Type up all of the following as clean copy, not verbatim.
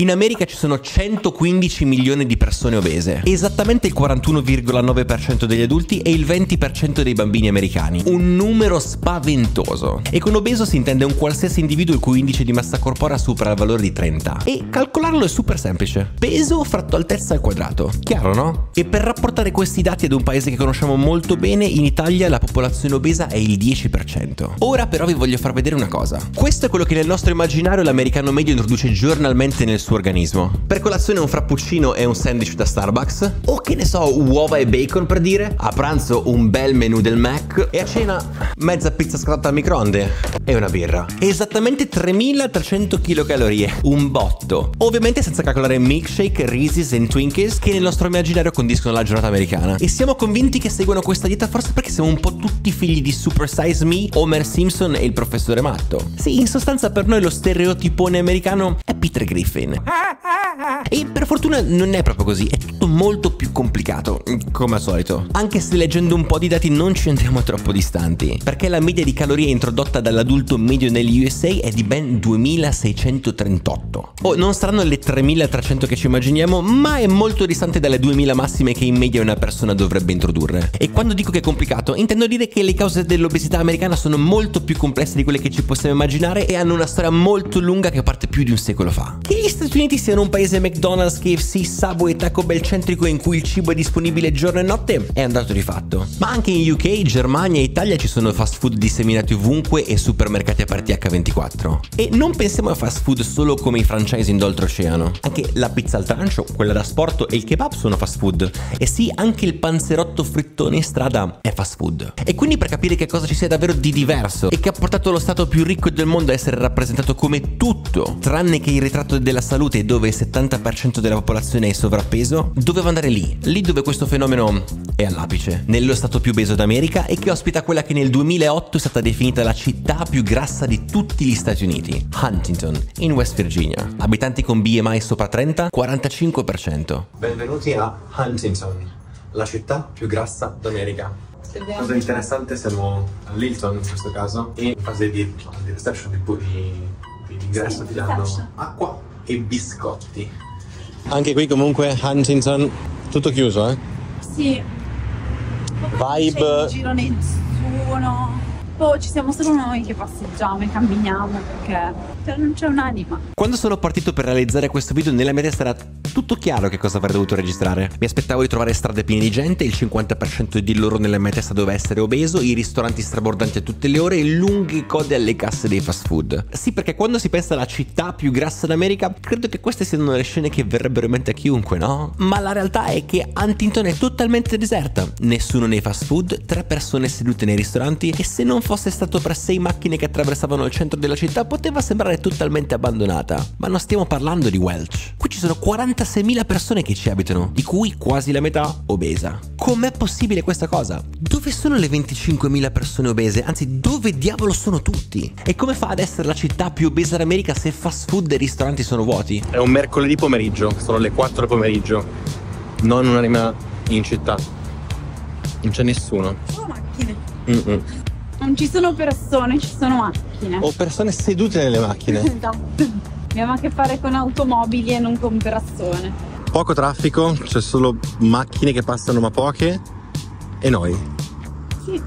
In America ci sono 115 milioni di persone obese, esattamente il 41,9% degli adulti e il 20% dei bambini americani. Un numero spaventoso. E con obeso si intende un qualsiasi individuo il cui indice di massa corporea supera il valore di 30. E calcolarlo è super semplice. Peso fratto altezza al quadrato. Chiaro, no? E per rapportare questi dati ad un paese che conosciamo molto bene, in Italia la popolazione obesa è il 10%. Ora però vi voglio far vedere una cosa. Questo è quello che nel nostro immaginario l'americano medio introduce giornalmente nel suo organismo. Per colazione un frappuccino e un sandwich da Starbucks, o che ne so, uova e bacon per dire. A pranzo un bel menù del Mac e a cena mezza pizza scottata al microonde e una birra. Esattamente 3300 kcal, un botto. Ovviamente senza calcolare milkshake, Reese's e Twinkies che nel nostro immaginario condiscono la giornata americana. E siamo convinti che seguono questa dieta forse perché siamo un po' tutti figli di Super Size Me, Homer Simpson e il professore Matto. Sì, in sostanza per noi lo stereotipone americano è Peter Griffin. E per fortuna non è proprio così, è tutto molto più complicato, come al solito. Anche se leggendo un po' di dati non ci andiamo troppo distanti, perché la media di calorie introdotta dall'adulto medio negli USA è di ben 2638. Oh, non saranno le 3300 che ci immaginiamo, ma è molto distante dalle 2000 massime che in media una persona dovrebbe introdurre. E quando dico che è complicato, intendo dire che le cause dell'obesità americana sono molto più complesse di quelle che ci possiamo immaginare e hanno una storia molto lunga che parte più di un secolo fa. Che gli Stati Uniti siano un paese McDonald's, KFC, Subway e Taco Bell centrico in cui il cibo è disponibile giorno e notte è un dato di fatto. Ma anche in UK, Germania e Italia ci sono fast food disseminati ovunque e supermercati aperti H24. E non pensiamo a fast food solo come i franchising d'oltreoceano. Anche la pizza al trancio, quella da sport e il kebab sono fast food. E sì, anche il panzerotto frittone in strada è fast food. E quindi per capire che cosa ci sia davvero di diverso e che ha portato lo stato più ricco del mondo a essere rappresentato come tutto, tranne che il ritratto della salute dove il 70% della popolazione è in sovrappeso, dovevo andare lì dove questo fenomeno è all'apice, nello stato più obeso d'America e che ospita quella che nel 2008 è stata definita la città più grassa di tutti gli Stati Uniti, Huntington, in West Virginia. Abitanti con BMI sopra 30, 45%. Benvenuti a Huntington, la città più grassa d'America. Cosa interessante, siamo all'Hilton in questo caso e in fase di reception di ingresso ti danno acqua e biscotti. Anche qui comunque Huntington tutto chiuso, eh? Sì. Vibe. Non c'è in giro nessuno. Poi ci siamo solo noi che passeggiamo e camminiamo perché non c'è un'anima. Quando sono partito per realizzare questo video nella mia testa era tutto chiaro che cosa avrei dovuto registrare. Mi aspettavo di trovare strade piene di gente, il 50% di loro nella mia testa doveva essere obeso, i ristoranti strabordanti a tutte le ore e lunghe code alle casse dei fast food. Sì, perché quando si pensa alla città più grassa d'America, credo che queste siano le scene che verrebbero in mente a chiunque, no? Ma la realtà è che Huntington è totalmente deserta. Nessuno nei fast food, 3 persone sedute nei ristoranti e se non fosse stato per 6 macchine che attraversavano il centro della città poteva sembrare totalmente abbandonata. Ma non stiamo parlando di Welch. Qui ci sono 46.000 persone che ci abitano, di cui quasi la metà obesa. Com'è possibile questa cosa? Dove sono le 25.000 persone obese? Anzi, dove diavolo sono tutti? E come fa ad essere la città più obesa d'America se fast food e ristoranti sono vuoti? È un mercoledì pomeriggio, sono le 4 del pomeriggio. Non un'anima in città. Non c'è nessuno. Sono macchine. Non ci sono persone, ci sono macchine. O persone sedute nelle macchine. Esatto. Abbiamo a che fare con automobili e non con persone. Poco traffico, c'è solo macchine che passano ma poche. E noi. Sì.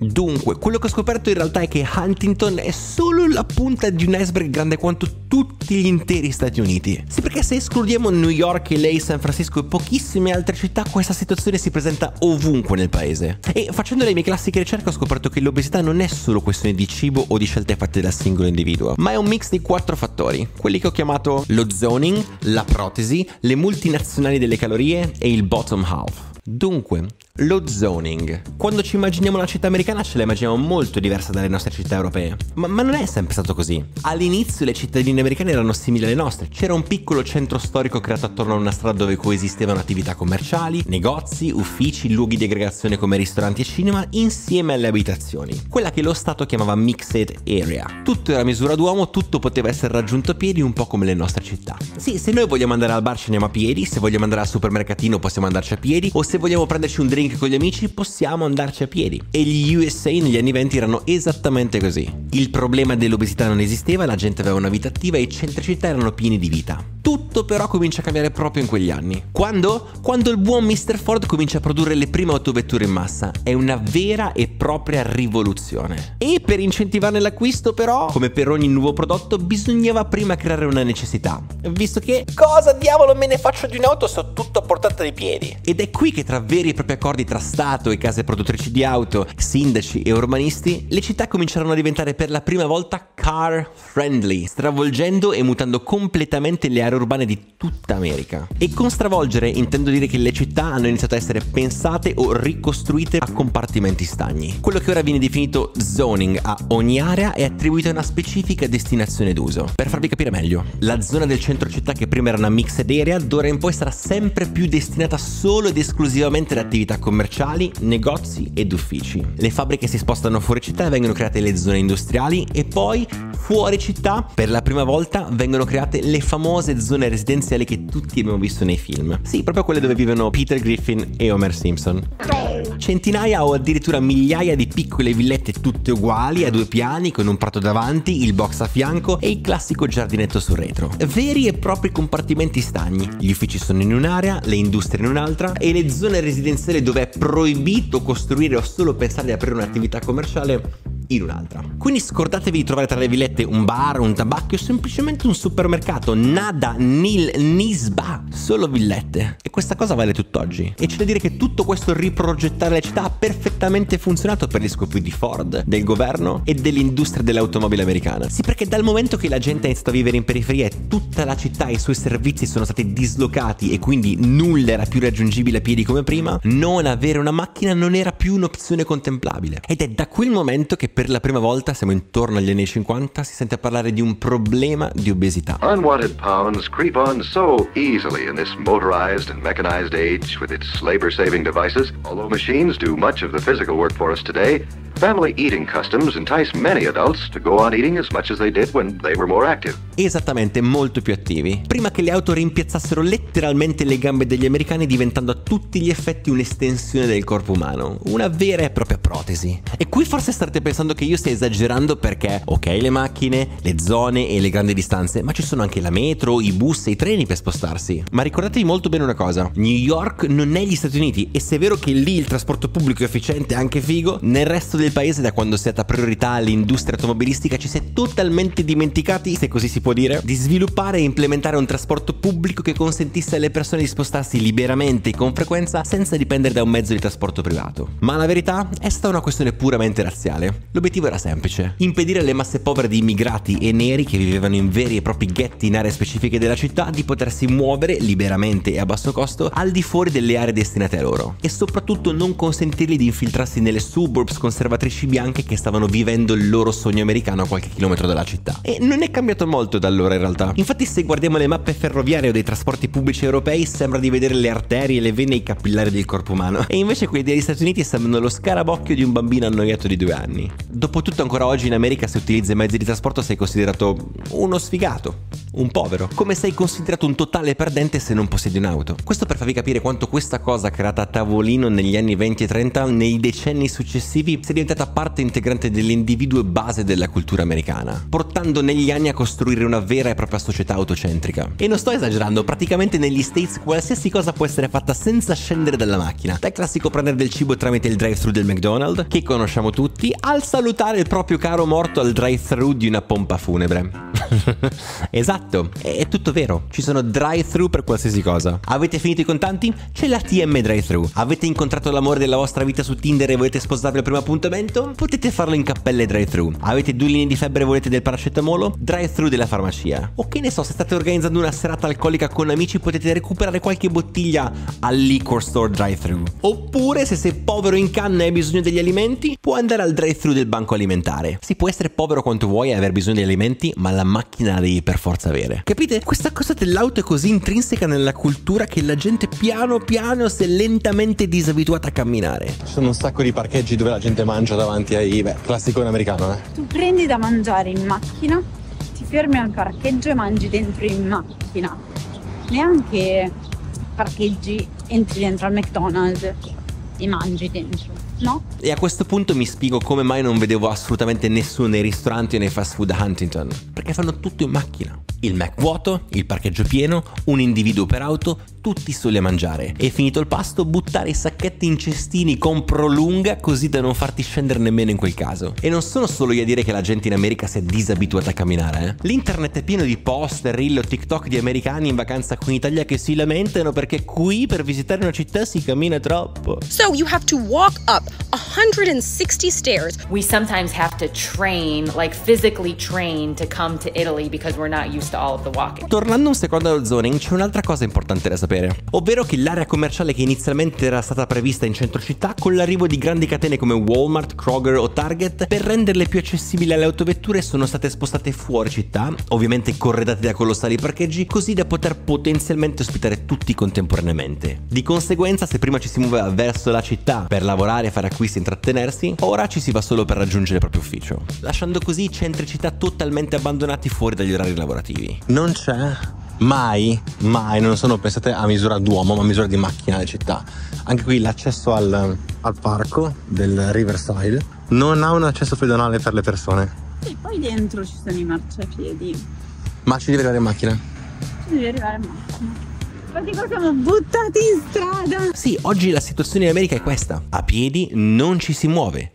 Dunque, quello che ho scoperto in realtà è che Huntington è solo la punta di un iceberg grande quanto tutti gli interi Stati Uniti. Sì, perché se escludiamo New York, LA, San Francisco e pochissime altre città, questa situazione si presenta ovunque nel paese. E facendo le mie classiche ricerche ho scoperto che l'obesità non è solo questione di cibo o di scelte fatte dal singolo individuo, ma è un mix di 4 fattori, quelli che ho chiamato lo zoning, la protesi, le multinazionali delle calorie e il bottom half. Dunque, lo zoning. Quando ci immaginiamo una città americana ce la immaginiamo molto diversa dalle nostre città europee. Ma non è sempre stato così. All'inizio le cittadine americane erano simili alle nostre. C'era un piccolo centro storico creato attorno a una strada dove coesistevano attività commerciali, negozi, uffici, luoghi di aggregazione come ristoranti e cinema insieme alle abitazioni. Quella che lo Stato chiamava mixed area. Tutto era a misura d'uomo, tutto poteva essere raggiunto a piedi un po' come le nostre città. Sì, se noi vogliamo andare al bar ci andiamo a piedi, se vogliamo andare al supermercatino possiamo andarci a piedi, o se vogliamo prenderci un drink con gli amici possiamo andarci a piedi. E gli USA negli anni 20 erano esattamente così. Il problema dell'obesità non esisteva, la gente aveva una vita attiva e i centri città erano pieni di vita. Tutto però comincia a cambiare proprio in quegli anni. Quando? Quando il buon Mr. Ford comincia a produrre le prime autovetture in massa. È una vera e propria rivoluzione. E per incentivarne l'acquisto però, come per ogni nuovo prodotto, bisognava prima creare una necessità. Visto che cosa diavolo me ne faccio di un'auto se ho tutto a portata dei piedi? Ed è qui che tra veri e propri accordi tra Stato e case produttrici di auto, sindaci e urbanisti, le città cominciarono a diventare per la prima volta car friendly, stravolgendo e mutando completamente le aree urbane di tutta America. E con stravolgere intendo dire che le città hanno iniziato a essere pensate o ricostruite a compartimenti stagni. Quello che ora viene definito zoning a ogni area è attribuito a una specifica destinazione d'uso. Per farvi capire meglio, la zona del centro città, che prima era una mixed area, d'ora in poi sarà sempre più destinata solo ed esclusivamente ad attività commerciali, negozi ed uffici. Le fabbriche si spostano fuori città e vengono create le zone industriali, e poi fuori città per la prima volta vengono create le famose zone residenziali che tutti abbiamo visto nei film. Sì, proprio quelle dove vivono Peter Griffin e Homer Simpson. Centinaia o addirittura migliaia di piccole villette tutte uguali, a 2 piani, con un prato davanti, il box a fianco e il classico giardinetto sul retro. Veri e propri compartimenti stagni. Gli uffici sono in un'area, le industrie in un'altra, e le zone residenziali dove è proibito costruire o solo pensare di aprire un'attività commerciale in un'altra. Quindi scordatevi di trovare tra le villette un bar, un tabacco o semplicemente un supermercato. Nada, nil, nisba, solo villette. E questa cosa vale tutt'oggi. E c'è da dire che tutto questo riprogettare le città ha perfettamente funzionato per gli scopi di Ford, del governo e dell'industria dell'automobile americana. Sì, perché dal momento che la gente ha iniziato a vivere in periferia e tutta la città e i suoi servizi sono stati dislocati e quindi nulla era più raggiungibile a piedi come prima, non avere una macchina non era più un'opzione contemplabile. Ed è da quel momento che per la prima volta, siamo intorno agli anni 50, si sente parlare di un problema di obesità. Unwanted pounds creep on so easily in this motorized and mechanized age with its labor-saving devices. Although machines do much of the physical work for us today, family eating customs entice many adults to go on eating as much as they did when they were more active. Esattamente, molto più attivi. Prima che le auto rimpiazzassero letteralmente le gambe degli americani, diventando a tutti gli effetti un'estensione del corpo umano, una vera e propria protesi. E qui forse starete pensando che io stia esagerando, perché ok, le macchine, le zone e le grandi distanze, ma ci sono anche la metro, i bus e i treni per spostarsi. Ma ricordatevi molto bene una cosa: New York non è gli Stati Uniti, e se è vero che lì il trasporto pubblico è efficiente e anche figo, nel resto del paese, da quando si è data priorità all'industria automobilistica, ci si è totalmente dimenticati, se così si può dire, di sviluppare e implementare un trasporto pubblico che consentisse alle persone di spostarsi liberamente e con frequenza senza dipendere da un mezzo di trasporto privato. Ma la verità è stata una questione puramente razziale. L'obiettivo era semplice: impedire alle masse povere di immigrati e neri che vivevano in veri e propri ghetti in aree specifiche della città di potersi muovere liberamente e a basso costo al di fuori delle aree destinate a loro, e soprattutto non consentirgli di infiltrarsi nelle suburbs conservatrici bianche che stavano vivendo il loro sogno americano a qualche chilometro dalla città. E non è cambiato molto da allora in realtà. Infatti, se guardiamo le mappe ferroviarie o dei trasporti pubblici europei, sembra di vedere le arterie, le vene e i capillari del corpo umano, e invece quelli degli Stati Uniti sembrano lo scarabocchio di un bambino annoiato di 2 anni. Dopotutto, ancora oggi in America, se utilizzi mezzi di trasporto sei considerato uno sfigato, un povero, come sei considerato un totale perdente se non possiedi un'auto. Questo per farvi capire quanto questa cosa, creata a tavolino negli anni 20 e 30, nei decenni successivi sia diventata parte integrante dell'individuo e base della cultura americana, portando negli anni a costruire una vera e propria società autocentrica. E non sto esagerando, praticamente negli States qualsiasi cosa può essere fatta senza scendere dalla macchina, dal classico prendere del cibo tramite il drive-thru del McDonald's, che conosciamo tutti, al salutare il proprio caro morto al drive-thru di una pompa funebre. Esatto, è tutto vero. Ci sono drive-thru per qualsiasi cosa. Avete finito i contanti? C'è la TM drive-thru. Avete incontrato l'amore della vostra vita su Tinder e volete sposarvi al primo appuntamento? Potete farlo in cappelle drive-thru. Avete 2 linee di febbre e volete del paracetamolo? Drive-thru della farmacia. O che ne so, se state organizzando una serata alcolica con amici, potete recuperare qualche bottiglia al liquor store drive-thru. Oppure, se sei povero in canna e hai bisogno degli alimenti, puoi andare al drive-thru del banco alimentare. Si può essere povero quanto vuoi e aver bisogno di alimenti, ma la macchina la devi per forza avere. Capite? Questa cosa dell'auto è così intrinseca nella cultura che la gente piano piano si è lentamente disabituata a camminare. Ci sono un sacco di parcheggi dove la gente mangia davanti ai... classicone americano, Tu prendi da mangiare in macchina, ti fermi al parcheggio e mangi dentro in macchina. Neanche parcheggi, entri dentro al McDonald's e mangi dentro. No? E a questo punto mi spiego come mai non vedevo assolutamente nessuno nei ristoranti o nei fast food a Huntington. Perché fanno tutto in macchina. Il Mac vuoto, il parcheggio pieno, un individuo per auto, tutti soli a mangiare. E finito il pasto, buttare i sacchetti in cestini con prolunga così da non farti scendere nemmeno in quel caso. E non sono solo io a dire che la gente in America si è disabituata a camminare, L'internet è pieno di post, reel o TikTok di americani in vacanza qui in Italia che si lamentano perché qui per visitare una città si cammina troppo. So you have to walk up 160 stairs. We sometimes have to train, like physically train to come to Italy because we're not used to all of the walking. Tornando un secondo allo zoning, c'è un'altra cosa importante da sapere, ovvero che l'area commerciale che inizialmente era stata prevista in centro città, con l'arrivo di grandi catene come Walmart, Kroger o Target, per renderle più accessibili alle autovetture sono state spostate fuori città, ovviamente corredate da colossali parcheggi, così da poter potenzialmente ospitare tutti contemporaneamente. Di conseguenza, se prima ci si muoveva verso la città per lavorare, fare acquisti e intrattenersi, ora ci si va solo per raggiungere il proprio ufficio, lasciando così i centri città totalmente abbandonati fuori dagli orari lavorativi. Non c'è mai, non sono pensate a misura d'uomo, ma a misura di macchina le città. Anche qui l'accesso al parco del Riverside non ha un accesso pedonale per le persone. E poi dentro ci sono i marciapiedi. Ma ci devi arrivare in macchina? Ci devi arrivare in macchina. Infatti qua siamo buttati in strada. Sì, oggi la situazione in America è questa. A piedi non ci si muove.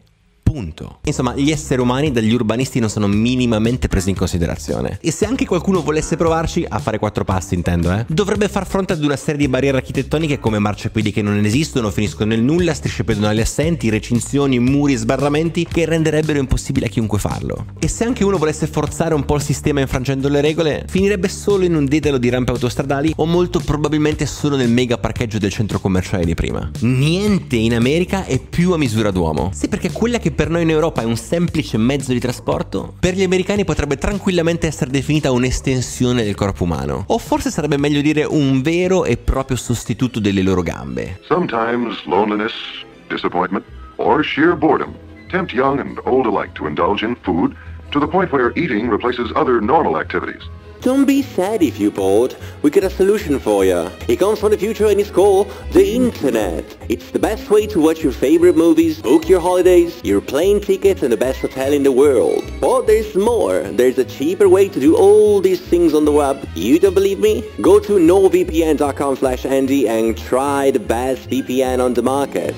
Punto. Insomma, gli esseri umani dagli urbanisti non sono minimamente presi in considerazione. E se anche qualcuno volesse provarci, a fare 4 passi intendo, dovrebbe far fronte ad una serie di barriere architettoniche come marciapiedi che non esistono, finiscono nel nulla, strisce pedonali assenti, recinzioni, muri e sbarramenti che renderebbero impossibile a chiunque farlo. E se anche uno volesse forzare un po' il sistema infrangendo le regole, finirebbe solo in un dedalo di rampe autostradali o molto probabilmente solo nel mega parcheggio del centro commerciale di prima. Niente in America è più a misura d'uomo. Sì, perché quella che per noi in Europa è un semplice mezzo di trasporto, per gli americani potrebbe tranquillamente essere definita un'estensione del corpo umano. O forse sarebbe meglio dire un vero e proprio sostituto delle loro gambe. Sometimes loneliness, disappointment, or sheer boredom tempt young and old alike to indulge in food to the point where eating replaces other normal activities. Don't be sad if you're bored. We got a solution for you. It comes from the future and it's called the internet. It's the best way to watch your favorite movies, book your holidays, your plane tickets and the best hotel in the world. But there's more. There's a cheaper way to do all these things on the web. You don't believe me? Go to novpn.com/Andy and try the best VPN on the market.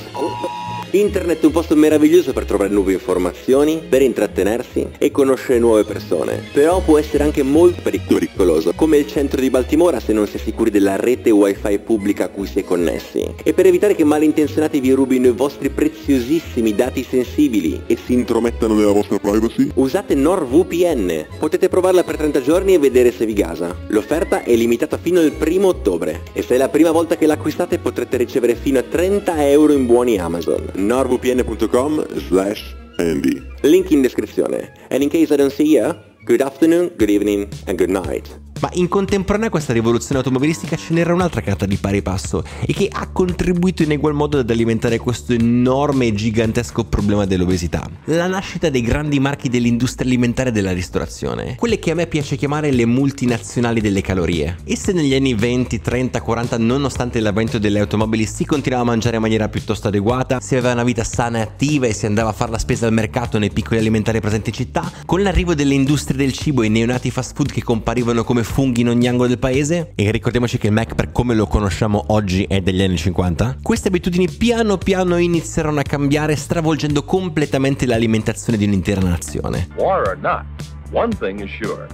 Internet è un posto meraviglioso per trovare nuove informazioni, per intrattenersi e conoscere nuove persone, però può essere anche molto pericoloso, come il centro di Baltimora se non si è sicuri della rete wifi pubblica a cui si è connessi. E per evitare che malintenzionati vi rubino i vostri preziosissimi dati sensibili e si intromettano nella vostra privacy, usate NordVPN. Potete provarla per 30 giorni e vedere se vi gasa. L'offerta è limitata fino al 1° ottobre e se è la prima volta che l'acquistate potrete ricevere fino a 30 euro in buoni Amazon. NordVPN.com/Andy. Link in descrizione. And in case I don't see you, good afternoon, good evening and good night. Ma in contemporanea a questa rivoluzione automobilistica ce n'era un'altra che è andata di pari passo e che ha contribuito in egual modo ad alimentare questo enorme e gigantesco problema dell'obesità. La nascita dei grandi marchi dell'industria alimentare e della ristorazione, quelle che a me piace chiamare le multinazionali delle calorie. E se negli anni 20, 30, 40, nonostante l'avvento delle automobili, si continuava a mangiare in maniera piuttosto adeguata, si aveva una vita sana e attiva e si andava a fare la spesa al mercato nei piccoli alimentari presenti in città, con l'arrivo delle industrie del cibo e i neonati fast food che comparivano come funghi in ogni angolo del paese, e ricordiamoci che il Mac per come lo conosciamo oggi è degli anni 50, queste abitudini piano piano inizierono a cambiare, stravolgendo completamente l'alimentazione di un'intera nazione. War or not, one thing is sure.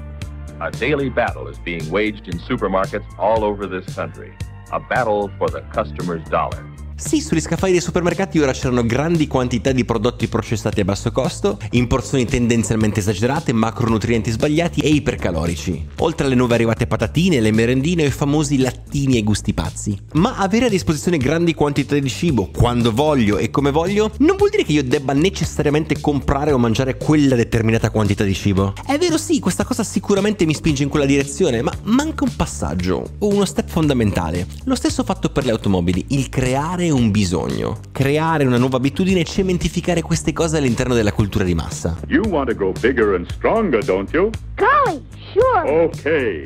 A daily battle is being waged in supermarkets all over this country. A battle for the customer's dollar. Sì, sugli scaffali dei supermercati ora c'erano grandi quantità di prodotti processati a basso costo, in porzioni tendenzialmente esagerate, macronutrienti sbagliati e ipercalorici. Oltre alle nuove arrivate patatine, le merendine e i famosi lattini ai gusti pazzi. Ma avere a disposizione grandi quantità di cibo, quando voglio e come voglio, non vuol dire che io debba necessariamente comprare o mangiare quella determinata quantità di cibo. È vero, sì, questa cosa sicuramente mi spinge in quella direzione, ma manca un passaggio, o uno step fondamentale. Lo stesso fatto per le automobili, il creare un bisogno, creare una nuova abitudine e cementificare queste cose all'interno della cultura di massa. You want to go bigger and stronger, don't you? Golly, sure. Okay.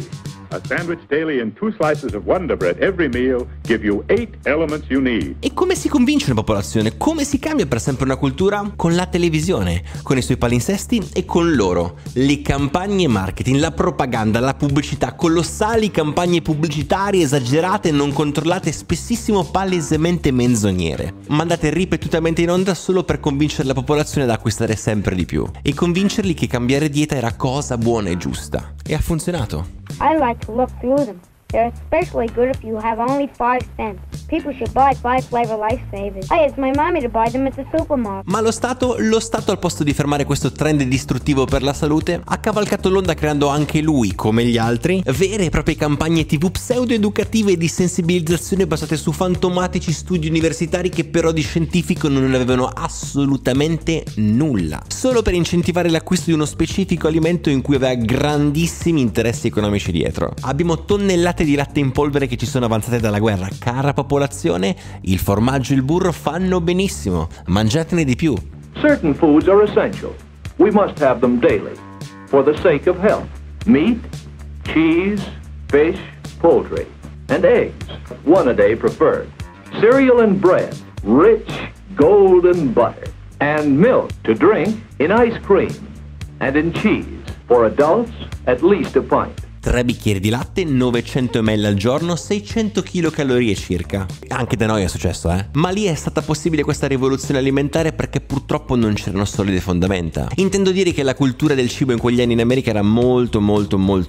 A sandwich daily and 2 slices of Wonder Bread every meal give you 8 elements you need. E come si convince una popolazione? Come si cambia per sempre una cultura? Con la televisione, con i suoi palinsesti e con loro. Le campagne marketing, la propaganda, la pubblicità, colossali campagne pubblicitarie esagerate, non controllate, spessissimo palesemente menzognere, mandate ripetutamente in onda solo per convincere la popolazione ad acquistare sempre di più e convincerli che cambiare dieta era cosa buona e giusta. E ha funzionato. I like to look through them. They're especially good if you have only 5 cents. People should buy 5 flavor Lifesavers. I asked my mommy to buy them at the supermarket. Ma lo Stato al posto di fermare questo trend distruttivo per la salute, ha cavalcato l'onda creando anche lui, come gli altri, vere e proprie campagne TV pseudo-educative e di sensibilizzazione basate su fantomatici studi universitari che però di scientifico non avevano assolutamente nulla. Solo per incentivare l'acquisto di uno specifico alimento in cui aveva grandissimi interessi economici dietro. Abbiamo tonnellate di latte in polvere che ci sono avanzate dalla guerra. Cara popolazione, il formaggio e il burro fanno benissimo, mangiatene di più. Certain foods are essential. We must have them daily for the sake of health. Meat, cheese, fish, poultry, and eggs, 1 a day preferred. Cereal and bread, rich golden butter, and milk to drink in ice cream and in cheese. For adults, at least a pint. 3 bicchieri di latte, 900 ml al giorno, 600 kcal circa. Anche da noi è successo, Ma lì è stata possibile questa rivoluzione alimentare perché purtroppo non c'erano solide fondamenta. Intendo dire che la cultura del cibo in quegli anni in America era molto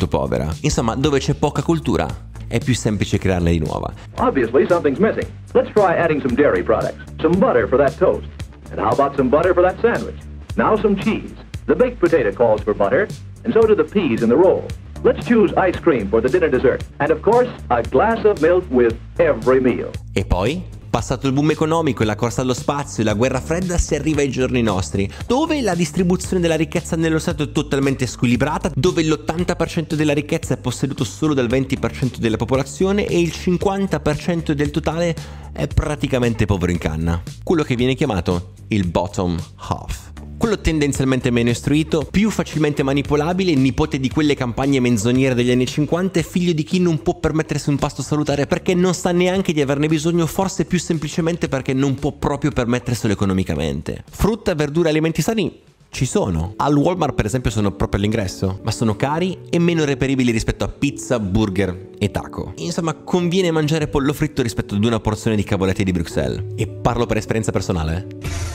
povera. Insomma, dove c'è poca cultura è più semplice crearla di nuova. Obviously something's missing. Let's try adding some dairy products, some butter for that toast. And how about some butter for that sandwich? Now some cheese. The baked potato calls for butter, and so do the peas in the roll. Let's choose ice cream for the dinner dessert. And of course, a glass of milk with every meal. E poi, passato il boom economico e la corsa allo spazio e la guerra fredda, si arriva ai giorni nostri, dove la distribuzione della ricchezza nello Stato è totalmente squilibrata, dove l'80% della ricchezza è posseduto solo dal 20% della popolazione e il 50% del totale è praticamente povero in canna. Quello che viene chiamato il bottom half. Quello tendenzialmente meno istruito, più facilmente manipolabile, nipote di quelle campagne menzognere degli anni 50 e figlio di chi non può permettersi un pasto salutare perché non sa neanche di averne bisogno, forse più semplicemente perché non può proprio permetterselo economicamente. Frutta, verdura e alimenti sani ci sono. Al Walmart per esempio sono proprio all'ingresso, ma sono cari e meno reperibili rispetto a pizza, burger e taco. Insomma, conviene mangiare pollo fritto rispetto ad una porzione di cavolette di Bruxelles. E parlo per esperienza personale.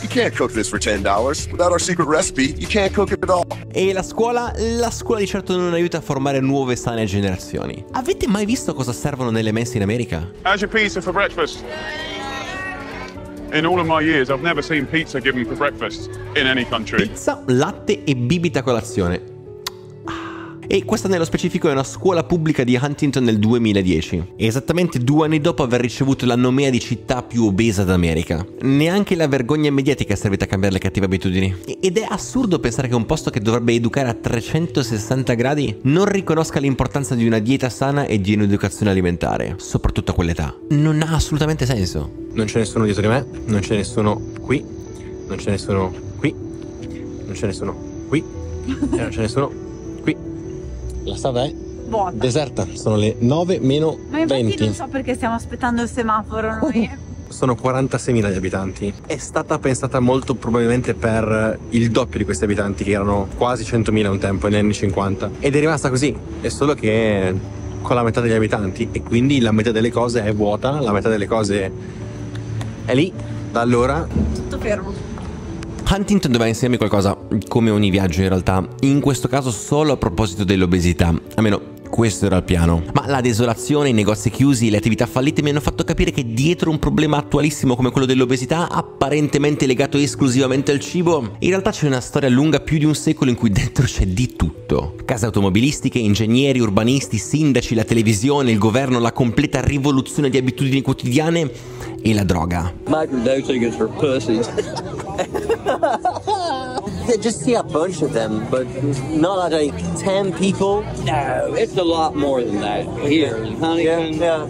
You can't cook this for $10. Without our secret recipe, you can't cook it at all. E la scuola di certo non aiuta a formare nuove sane generazioni. Avete mai visto cosa servono nelle mense in America? How's your pizza for breakfast? In all of my years, I've never seen pizza given for breakfast in any country. Pizza, latte e bibita colazione. E questa nello specifico è una scuola pubblica di Huntington nel 2010, esattamente 2 anni dopo aver ricevuto la nomea di città più obesa d'America. Neanche la vergogna mediatica è servita a cambiare le cattive abitudini. Ed è assurdo pensare che un posto che dovrebbe educare a 360 gradi non riconosca l'importanza di una dieta sana e di un'educazione alimentare, soprattutto a quell'età. Non ha assolutamente senso. Non c'è nessuno dietro di me, non c'è nessuno qui, non c'è nessuno qui, non c'è nessuno qui, e non c'è nessuno qui. La strada è vuota, deserta, sono le 9 meno 20. Ma infatti non so perché stiamo aspettando il semaforo noi. Sono 46.000 gli abitanti. È stata pensata molto probabilmente per il doppio di questi abitanti, che erano quasi 100.000 un tempo negli anni 50. Ed è rimasta così, è solo che con la metà degli abitanti, e quindi la metà delle cose è vuota, la metà delle cose è lì. Da allora tutto fermo. Huntington doveva insegnarmi qualcosa, come ogni viaggio in realtà, in questo caso solo a proposito dell'obesità, almeno questo era il piano. Ma la desolazione, i negozi chiusi, le attività fallite mi hanno fatto capire che dietro un problema attualissimo come quello dell'obesità, apparentemente legato esclusivamente al cibo, in realtà c'è una storia lunga più di un secolo in cui dentro c'è di tutto. Case automobilistiche, ingegneri, urbanisti, sindaci, la televisione, il governo, la completa rivoluzione di abitudini quotidiane e la droga. Microdosing is for pussies. Just see a bunch of them, but not like 10 people. No, it's a lot more than that here in Huntington. Yeah.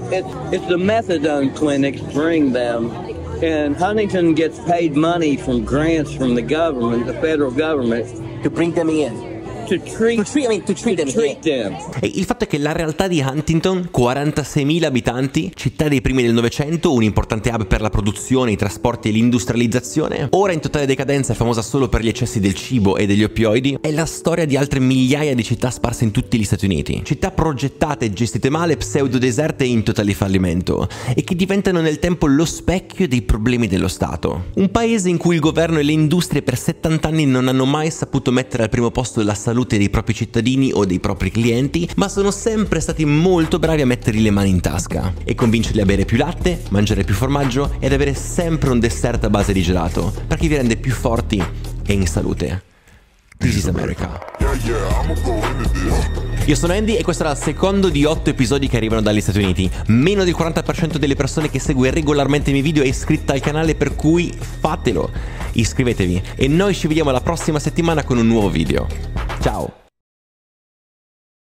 It's the methadone clinics bring them. And Huntington gets paid money from grants from the government, the federal government. To bring them in. to treat them. E il fatto è che la realtà di Huntington, 46.000 abitanti, città dei primi del Novecento, un importante hub per la produzione, i trasporti e l'industrializzazione, ora in totale decadenza e famosa solo per gli eccessi del cibo e degli oppioidi, è la storia di altre migliaia di città sparse in tutti gli Stati Uniti. Città progettate e gestite male, pseudo-deserte e in totale fallimento, e che diventano nel tempo lo specchio dei problemi dello Stato. Un paese in cui il governo e le industrie per 70 anni non hanno mai saputo mettere al primo posto la salute dei propri cittadini o dei propri clienti, ma sono sempre stati molto bravi a mettergli le mani in tasca e convincerli a bere più latte, mangiare più formaggio ed avere sempre un dessert a base di gelato, perché vi rende più forti e in salute. This is America. Io sono Andy e questo era il secondo di 8 episodi che arrivano dagli Stati Uniti. Meno del 40% delle persone che segue regolarmente i miei video è iscritta al canale, per cui fatelo. Iscrivetevi e noi ci vediamo la prossima settimana con un nuovo video. Ciao!